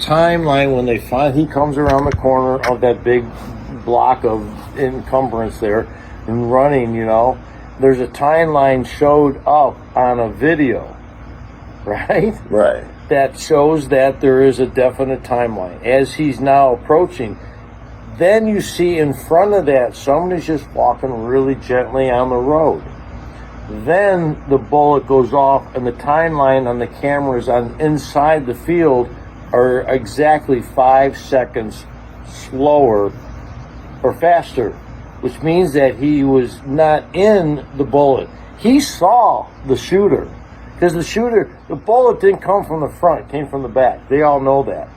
timeline when he comes around the corner of that big block of encumbrance there and running, there's a timeline showed up on a video, right? Right. That shows that there is a definite timeline. As he's now approaching, then you see in front of that, somebody's just walking really gently on the road. Then the bullet goes off, and the timeline on the cameras on inside the field are exactly 5 seconds slower or faster, which means that he was not in the bullet. He saw the shooter, because the bullet didn't come from the front, it came from the back. They all know that.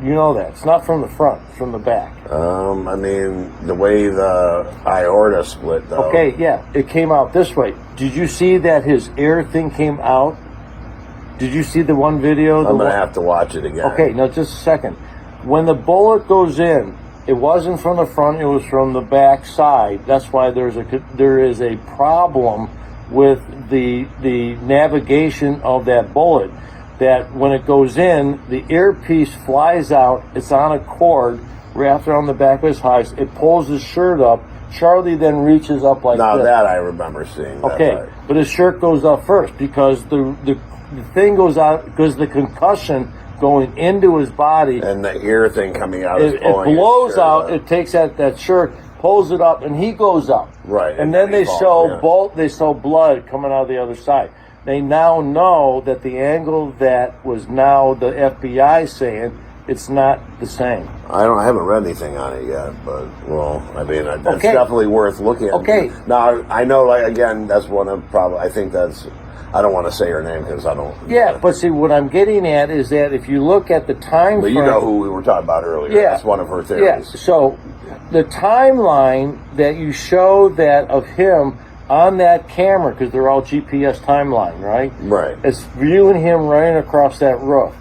You know that. It's not from the front, it's from the back. I mean, the way the aorta split, though. Okay, yeah, it came out this way. Did you see that his air thing came out? Did you see the one video? I'm going to have to watch it again. Okay, now just a second. When the bullet goes in, it wasn't from the front, it was from the back side. That's why there is a problem with the navigation of that bullet. That when it goes in, the earpiece flies out, it's on a cord wrapped around the back of his highs, it pulls his shirt up, Charlie then reaches up like now this. That I remember seeing. Okay, right. But his shirt goes up first because the thing goes out, because the concussion going into his body. And the ear thing coming out is pulling it blows out, up. it takes that shirt, pulls it up, and he goes up. Right. And then they show blood coming out of the other side. They now know that the angle that was now the FBI saying it's not the same. I haven't read anything on it yet, but that's definitely worth looking at. Okay. Now I know, again, that's one of I think that's. I don't want to say her name because I don't. Yeah, but see, what I'm getting at is that if you look at the time frame, you know who we were talking about earlier. Yeah, that's one of her theories. Yeah. So the timeline that you show that of him on that camera, because they're all GPS timeline, right? Right. It's viewing him running across that roof.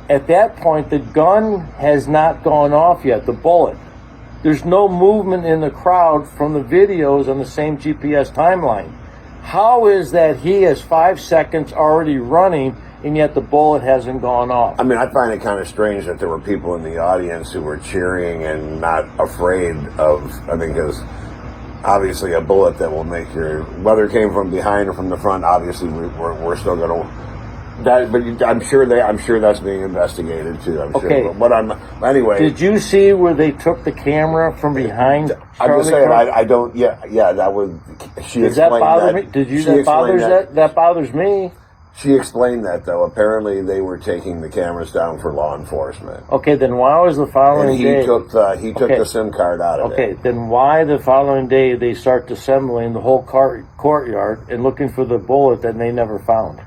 At that point, the gun has not gone off yet, the bullet. There's no movement in the crowd from the videos on the same GPS timeline. How is that he has 5 seconds already running, and yet the bullet hasn't gone off? I mean, I find it kind of strange that there were people in the audience who were cheering and not afraid of, because obviously a bullet that will make whether it came from behind or from the front, obviously we're still going to that, but I'm sure that's being investigated too. I'm sure. But anyway. Did you see where they took the camera from behind? I'm just saying. I don't. Yeah. That was. Does that bother me? Did you? That bothers me. She explained that, though. Apparently, they were taking the cameras down for law enforcement. Okay, then why was the following day? He took the SIM card out of it. Okay, then why the following day they start disassembling the whole courtyard and looking for the bullet that they never found?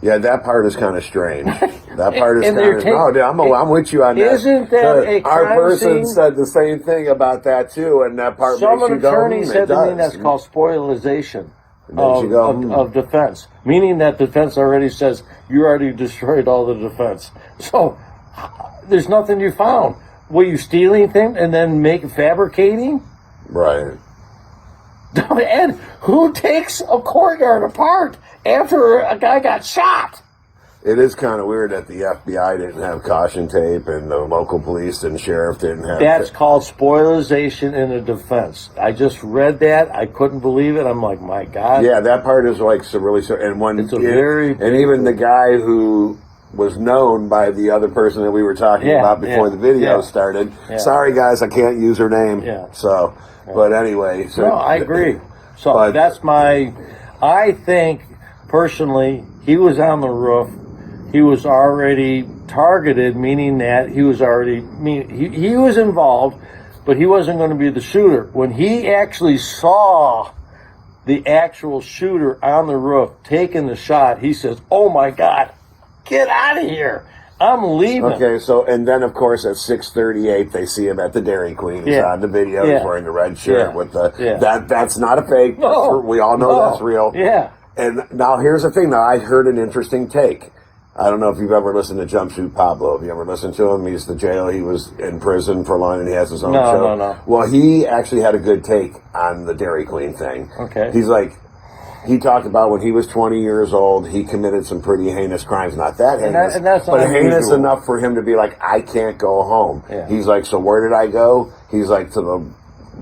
Yeah, that part is kind of strange. That part is kind of. No, dude, I'm with you on that. Isn't that a crime Our person scene? said the same thing about that too, and that part makes you go. Some attorney said to me that's called spoilization of defense, meaning that defense already says you already destroyed all the defense. So there's nothing you found. Were you stealing things and then fabricating? Right. And who takes a courtyard apart after a guy got shot? It is kind of weird that the FBI didn't have caution tape and the local police and sheriff didn't have. That's called spoilization in a defense. I just read that. I couldn't believe it. I'm like, my God. Yeah, that part is really so. And even the guy who was known by the other person that we were talking about before the video started. Yeah. Sorry, guys, I can't use her name. Yeah. So, but anyway. So, no, I agree. So I think, personally, he was on the roof. He was already targeted, meaning that he was he was involved, but he wasn't going to be the shooter. When he actually saw the actual shooter on the roof taking the shot, he says, "Oh my God, get out of here. I'm leaving." Okay, so, and then, of course, at 6:38, they see him at the Dairy Queen. He's on the video. He's wearing the red shirt with the... That's not a fake. No. We all know that's real. Yeah. And now, here's the thing. Now, I heard an interesting take. I don't know if you've ever listened to Jumpsuit Pablo. Have you ever listened to him? He's the jail. He was in prison for long, and he has his own show. No. Well, he actually had a good take on the Dairy Queen thing. Okay. He's like... he talked about when he was 20 years old, he committed some pretty heinous crimes. Not that heinous, that's but heinous unusual. enough for him to be like, I can't go home. Yeah. He's like, so where did I go? He's like, to the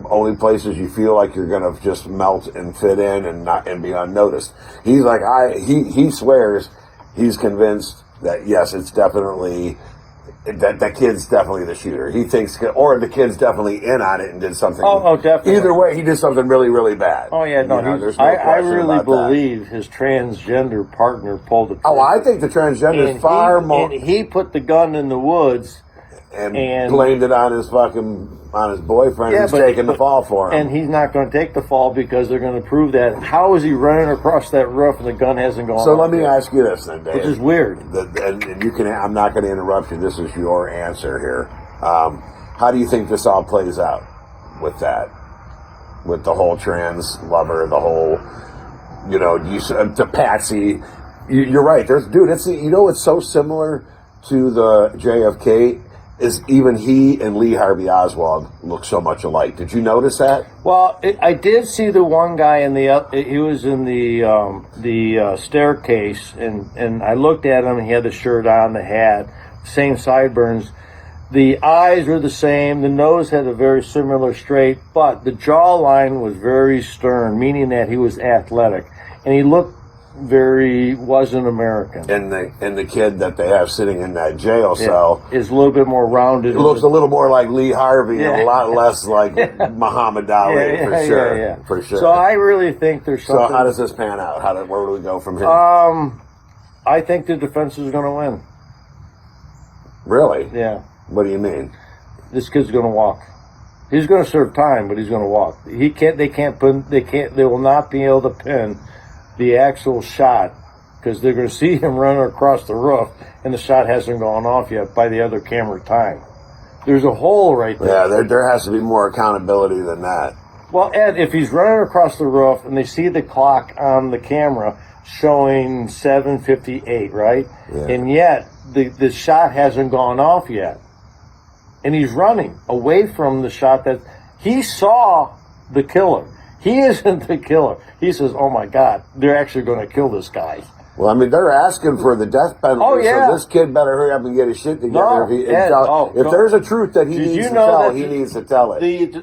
only places you feel like you're going to just melt and fit in and be unnoticed. He's like, he swears he's convinced that, yes, it's definitely... That kid's definitely the shooter. He thinks, or the kid's definitely in on it and did something. Oh, definitely. Either way, he did something really, really bad. Oh yeah, no, there's no I question really about believe his transgender partner pulled the trigger. Oh, I think the transgender is far more. And he put the gun in the woods and blamed it on his boyfriend who's taking the fall for him. And he's not going to take the fall because they're going to prove that. How is he running across that roof and the gun hasn't gone off? So let me ask you this then, Dave. Which is weird. And you can. I'm not going to interrupt you. This is your answer here. How do you think this all plays out with that? With the whole trans lover, the whole, to Patsy. You're right. It's so similar to the JFK. Is even he and Lee Harvey Oswald look so much alike? Did you notice that? Well, I did see the one guy in he was in the staircase, and I looked at him. And he had the shirt on, the hat, same sideburns. The eyes were the same. The nose had a very similar straight, but the jawline was very stern, meaning that he was athletic, and he looked wasn't American. And the kid that they have sitting in that jail cell is a little bit more rounded. It looks a little more like Lee Harvey and a lot less like Muhammad Ali for sure. So I really think there's something. So how does this pan out? Where do we go from here? I think the defense is going to win. Really? Yeah. What do you mean? This kid's going to walk. He's going to serve time, but he's going to walk. They will not be able to pin the actual shot, because they're going to see him running across the roof and the shot hasn't gone off yet by the other camera time. There's a hole right there. Yeah, there has to be more accountability than that. Well, Ed, if he's running across the roof and they see the clock on the camera showing 7:58, right? Yeah. And yet the shot hasn't gone off yet. And he's running away from the shot that he saw the killer. He isn't the killer. He says, oh, my God, they're actually going to kill this guy. Well, I mean, they're asking for the death penalty, Oh, yeah. So this kid better hurry up and get his shit together. If there's a truth that he needs to tell, he needs to tell it.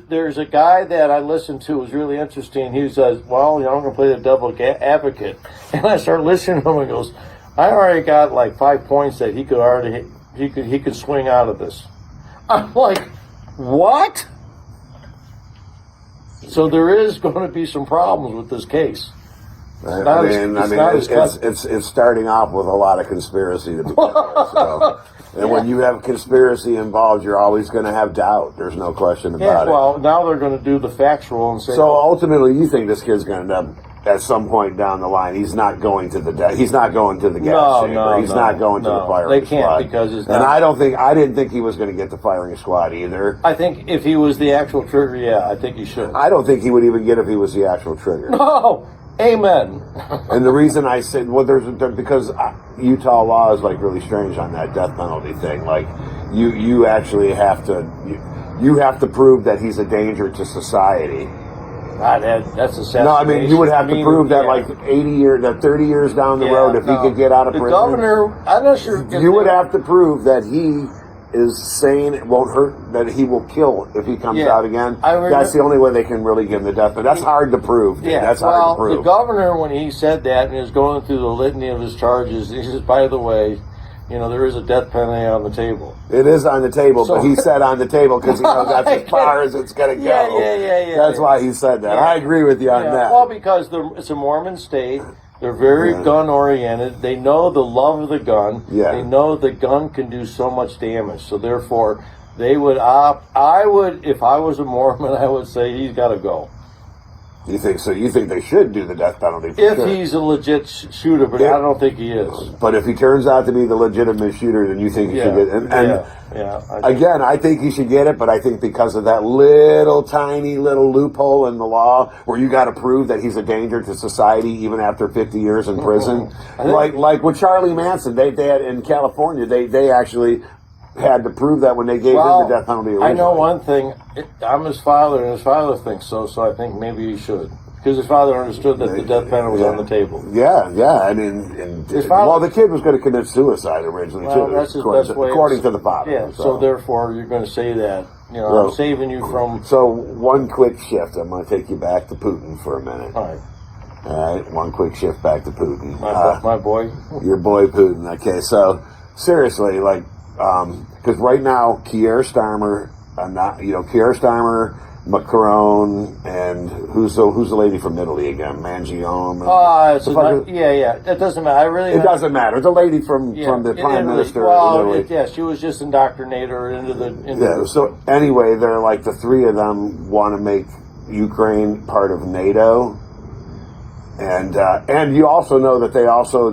There's a guy that I listened to, was really interesting. He says, well, I'm going to play the devil advocate. And I start listening to him and goes, I already got like 5 points that he could swing out of this. I'm like, what? So there is going to be some problems with this case. It's starting off with a lot of conspiracy to be so. And when you have conspiracy involved, you're always going to have doubt. There's no question about it. Well, now they're going to do the factual and say. So ultimately, you think this kid's going to end up at some point down the line? He's not going to the he's not going to the gas chamber. He's not going to the firing squad. They can't because it's not. And I didn't think he was going to get the firing squad either. I think if he was the actual trigger, yeah, I think he should. I don't think he would even get if he was the actual trigger. No. Amen. And the reason I said, because Utah law is like really strange on that death penalty thing. Like, you actually have to, you have to prove that he's a danger to society. That's assassination. No, I mean, you would have to prove that like 30 years down the road, if he could get out of prison. The governor, I'm not sure. You would have to prove that he is sane, it won't hurt, that he will kill if he comes out again. That's the only way they can really give him the death penalty. That's hard to prove. Dude. That's hard to prove. The governor, when he said that and he was going through the litany of his charges, he says, by the way, there is a death penalty on the table. It is on the table, but he said on the table because he knows that's as far as it's going to go. Yeah. That's why he said that. I agree with you on that. Well, because it's a Mormon state. They're very gun-oriented. They know the love of the gun. Yeah. They know the gun can do so much damage. So therefore, they would I would, if I was a Mormon, I would say he's got to go. You think so? You think they should do the death penalty? If he's a legit shooter, but I don't think he is. But if he turns out to be the legitimate shooter, then you think he should get it. Again, I think he should get it, but I think because of that tiny little loophole in the law where you got to prove that he's a danger to society even after 50 years in prison, like with Charlie Manson, they had in California, they actually had to prove that when they gave him the death penalty originally. I know one thing. I'm his father, and his father thinks so I think maybe he should. because his father understood that the death penalty was on the table. Yeah. I mean, the kid was going to commit suicide originally too. That's his best way. According to the father. Yeah. So therefore, you're going to say that. I'm saving you from. So one quick shift. I'm going to take you back to Putin for a minute. All right. One quick shift back to Putin. My boy. Your boy Putin. Okay. So seriously, because right now, Keir Starmer, Keir Starmer, Macron, and who's the lady from Italy again? Mangione. That doesn't matter. It doesn't matter. The lady from the Prime Minister. She was just indoctrinated her into So anyway, they're like the three of them want to make Ukraine part of NATO. And you also know that they also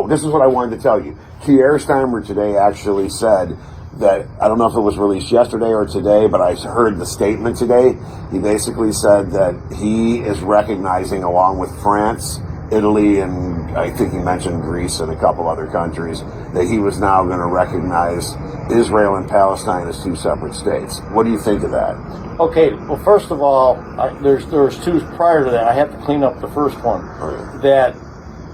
this is what I wanted to tell you. Keir Starmer today actually said that, I don't know if it was released yesterday or today, but I heard the statement today. He basically said that he is recognizing, along with France, Italy, and I think he mentioned Greece and a couple other countries, that he was now going to recognize Israel and Palestine as two separate states. What do you think of that? Okay, well, first of all, there's two prior to that. I have to clean up the first one. Okay. That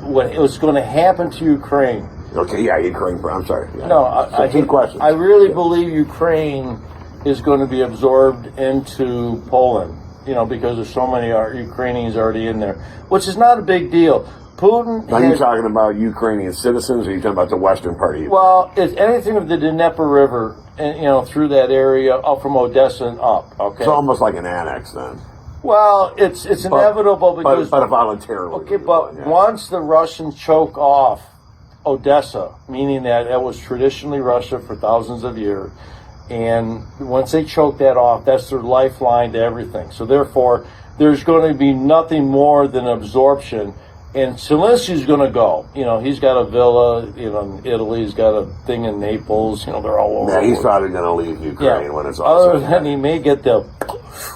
what was going to happen to Ukraine. Okay, Ukraine. I'm sorry. Yeah. No, two questions. I really believe Ukraine is going to be absorbed into Poland. Because there's so many Ukrainians already in there, which is not a big deal. Putin. Now, you're talking about Ukrainian citizens, or are you talking about the western part of Ukraine? Well, it's anything of the Dnieper River, and through that area, up from Odessa and up. Okay, it's almost like an annex, then. Well, it's inevitable because but voluntarily. Okay, but once the Russians choke off Odessa, meaning that was traditionally Russia for thousands of years, and once they choke that off, that's their lifeline to everything. So therefore, there's going to be nothing more than absorption. And Zelensky's going to go. He's got a villa, in Italy. He's got a thing in Naples. They're all over. Yeah, he's probably going to leave Ukraine when it's all Other than he may get the.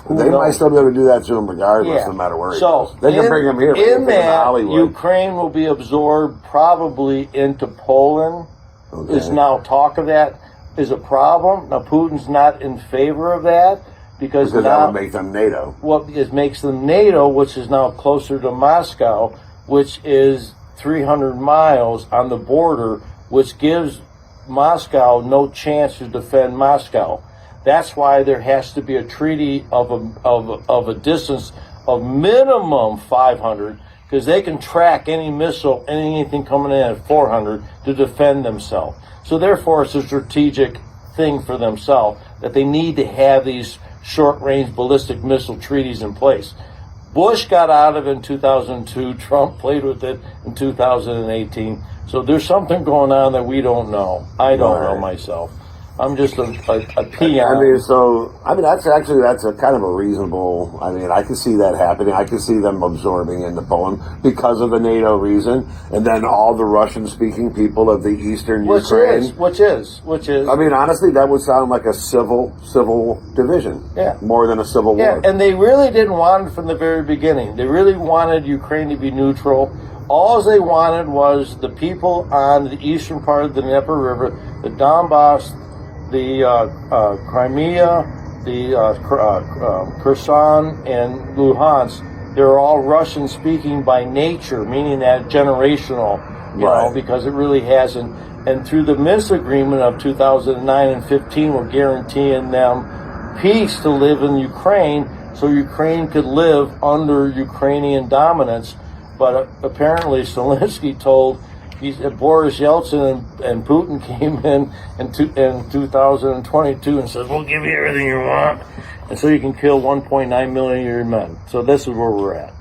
They might still be able to do that to him regardless, no matter where he goes. They can bring him here. In that, Ukraine will be absorbed probably into Poland. Okay. Is now talk of that. Is a problem. Now, Putin's not in favor of that because now, that would make them NATO. It makes them NATO, which is now closer to Moscow, which is 300 miles on the border, which gives Moscow no chance to defend Moscow. That's why there has to be a treaty of a distance of minimum 500, because they can track any missile, anything coming in at 400 to defend themselves. So therefore, it's a strategic thing for themselves that they need to have these short-range ballistic missile treaties in place. Bush got out of it in 2002. Trump played with it in 2018. So there's something going on that we don't know. I don't know myself. I'm just a peon. That's a kind of a reasonable. I can see that happening. I can see them absorbing into Poland because of the NATO reason, and then all the Russian-speaking people of the eastern Ukraine. Which is. Honestly, that would sound like a civil division. Yeah. More than a civil war. Yeah, and they really didn't want it from the very beginning. They really wanted Ukraine to be neutral. All they wanted was the people on the eastern part of the Dnieper River, the Donbass, the Crimea, the Kherson, and Luhansk. They're all Russian-speaking by nature, meaning that generational, because it really hasn't. And through the Minsk agreement of 2009 and 15, we're guaranteeing them peace to live in Ukraine, so Ukraine could live under Ukrainian dominance. But apparently, Zelensky told. Boris Yeltsin and Putin came in 2022 and said, "We'll give you everything you want, and so you can kill 1.9 million of your men." So this is where we're at.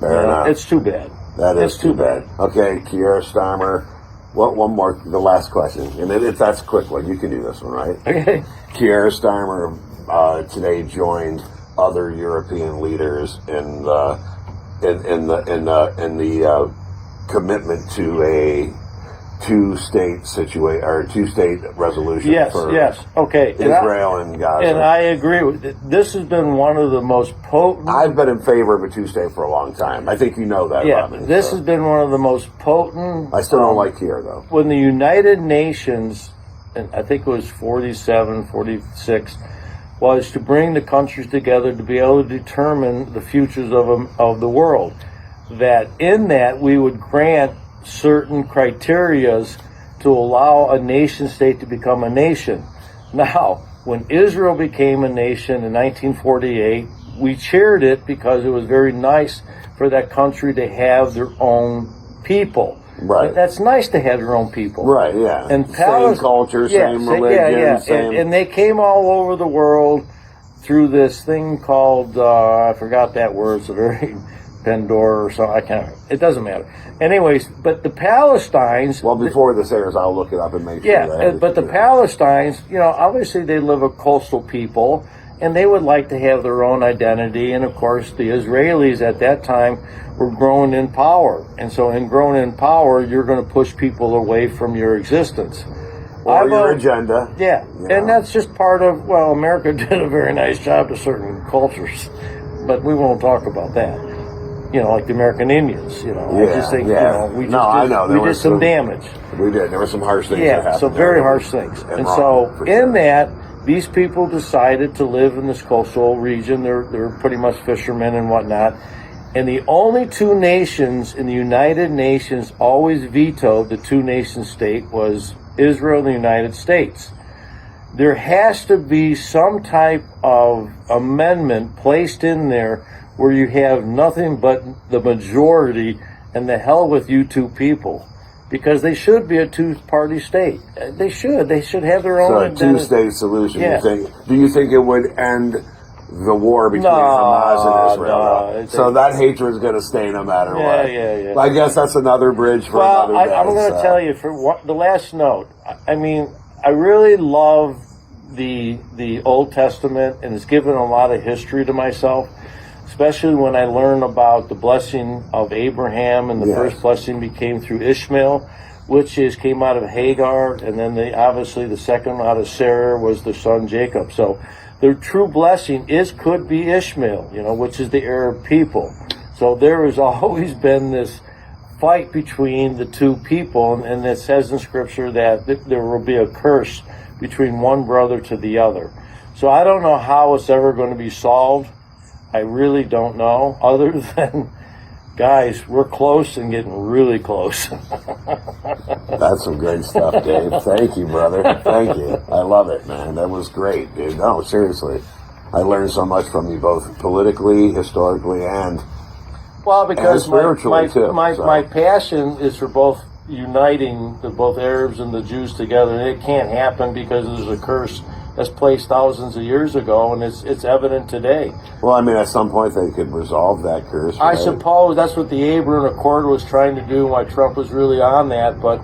Fair enough. It's too bad. That is too bad. Okay, Keir Starmer. One more, the last question, and that's a quick one. You can do this one, right? Okay. Keir Starmer today joined other European leaders in the commitment to a two-state situation or two-state resolution for okay. Israel and Gaza. And I agree with it. This has been one of the most potent. I've been in favor of a two-state for a long time. I think you know that. Yeah, Robin, this has been one of the most potent. I still don't like here though. When the United Nations, and I think it was 47, 46, was to bring the countries together to be able to determine the futures of the world. That in that we would grant certain criterias to allow a nation state to become a nation. Now, when Israel became a nation in 1948, we cheered it because it was very nice for that country to have their own people. Right. That's nice to have your own people. Right, yeah. And same culture, same religion, same... And they came all over the world through this thing called, I forgot that word, it's a very Pandora or something, I can't, it doesn't matter. Anyways, but the Palestinians... Well, before this airs, I'll look it up and make sure. Yeah, but the Palestinians, obviously they live a coastal people, and they would like to have their own identity, and of course the Israelis at that time were growing in power. And so in growing in power, you're going to push people away from your existence. Or your agenda. Yeah, and that's just part of, America did a very nice job to certain cultures, but we won't talk about that. Like the American Indians, I just think, we did some damage. We did. There were some harsh things that happened. So very harsh things. And so in that, these people decided to live in this coastal region. They're pretty much fishermen and whatnot. And the only two nations in the United Nations always vetoed the two-nation state was Israel and the United States. There has to be some type of amendment placed in there where you have nothing but the majority and the hell with you two people. Because they should be a two-party state. They should have their own identity. So a two-state solution, Yeah. Do you think it would end the war between Hamas and Israel? No. So that hatred is going to stay no matter what. Yeah. I guess that's another bridge for another day. I'm going to tell you, the last note, I really love the Old Testament, and it's given a lot of history to myself, especially when I learn about the blessing of Abraham, and the first blessing became through Ishmael, which came out of Hagar, and then obviously the second out of Sarah was the son Jacob. So the true blessing could be Ishmael, which is the Arab people. So there has always been this fight between the two people, and it says in Scripture that there will be a curse between one brother to the other. So I don't know how it's ever going to be solved. I really don't know, other than, guys, we're close and getting really close. That's some great stuff, Dave. Thank you, brother. Thank you. I love it, man. That was great, dude. No, seriously. I learned so much from you, both politically, historically, and because spiritually, too. My passion is for both uniting both Arabs and the Jews together, and it can't happen because there's a curse that's placed thousands of years ago, and it's evident today. Well, at some point they could resolve that curse. Right? I suppose that's what the Abraham Accord was trying to do, why Trump was really on that, but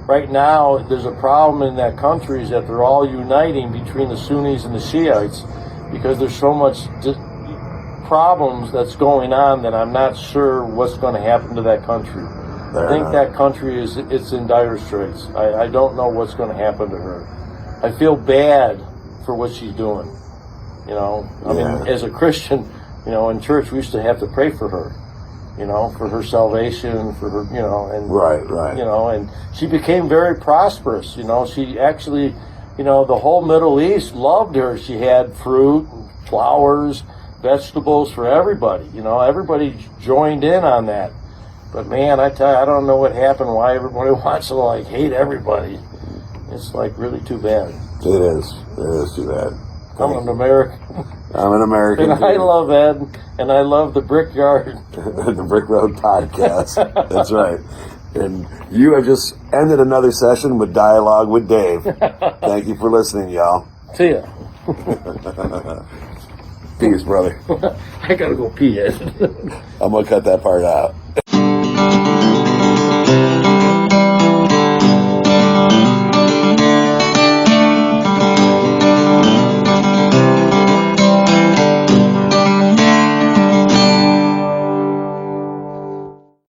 right now there's a problem in that country is that they're all uniting between the Sunnis and the Shiites because there's so much problems that's going on that I'm not sure what's going to happen to that country. I think that country it's in dire straits. I don't know what's going to happen to her. I feel bad for what she's doing. As a Christian, in church we used to have to pray for her, for her salvation, for her, and right. And she became very prosperous. She actually, the whole Middle East loved her. She had fruit, flowers, vegetables for everybody. Everybody joined in on that. But man, I tell you, I don't know what happened. Why everybody wants to hate everybody. It's really too bad. It is too bad. I'm an American. I'm an American. And I love Ed, and I love the Brickyard. The Brick Road Podcast. That's right. And you have just ended another session with Dialogue with Dave. Thank you for listening, y'all. See ya. Peace, brother. I gotta go pee, Ed. I'm gonna cut that part out.